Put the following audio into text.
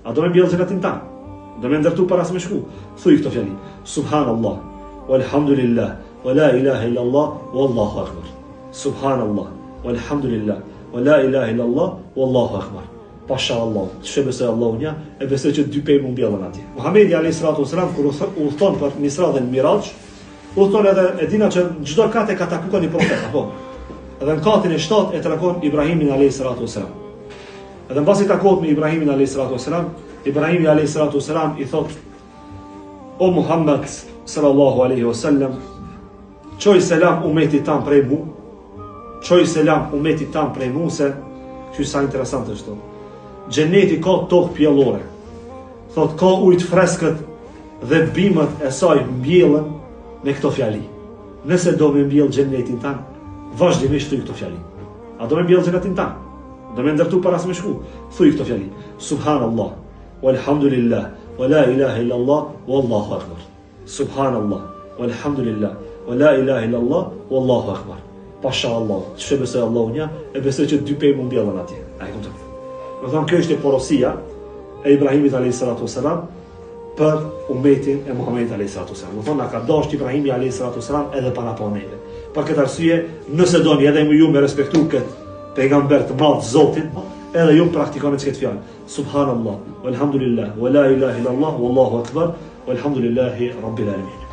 A do me mbjellë xhenetin tan? Do me ndërtu para se me shku? Thuaj këto fjali. Subhanallah, walhamdulillah, wa la ilaha illallah, wallahu akbar. Subhanallah, walhamdulillah, wa la ilaha illallah, wallahu akbar. Pasha Allah, që besoj Allahu një, e besoj që dy pej mund mbjellën atje. Muhamedi alayhis salatu wasalam kur u thon për Isra dhe Miraj, u thon edhe e dina që çdo kat e ka takuar një profet, apo. Edhe në katin e 7 e tregon Ibrahimin alayhis salatu wasalam. Edhe mbasi takohet me Ibrahimin alayhis salatu wasalam, Ibrahimi alayhis salatu wasalam i thot: O Muhammed sallallahu alaihi wasallam, çoj selam umetit tan prej mu. Çoj selam umetit tan prej mu se që sa interesante është. Xheneti ka tokë pjellore. Thot ka ujë freskët dhe bimët e saj mbjellën me këto fjali. Nëse do me mbjell xhenetin tan, vazhdimisht thuj këto fjali. A do me mbjell xhenetin tan? Do me ndërtu para se me shku? Thuj këto fjali. Subhanallah, walhamdulillah, wa la ilaha illallah, wallahu akbar. Subhanallah, walhamdulillah, wa la ilaha illallah, wallahu akbar. Pasha Allah, që besoj Allahu një, e besoj që dy pej mund mbjellën atje. Ai kupton. Do thonë kjo është porosia e Ibrahimit alayhis salatu wasalam për umetin e Muhamedit alayhis salatu wasalam. Do thonë ka dashur Ibrahimi alayhis salatu wasalam edhe para poneve. Për këtë arsye, nëse doni edhe ju me respektu këtë pejgamber të madh Zotin, edhe ju praktikoni këtë fjalë. Subhanallah, walhamdulillah, wa la ilaha illallah, wallahu akbar, walhamdulillahi rabbil alamin.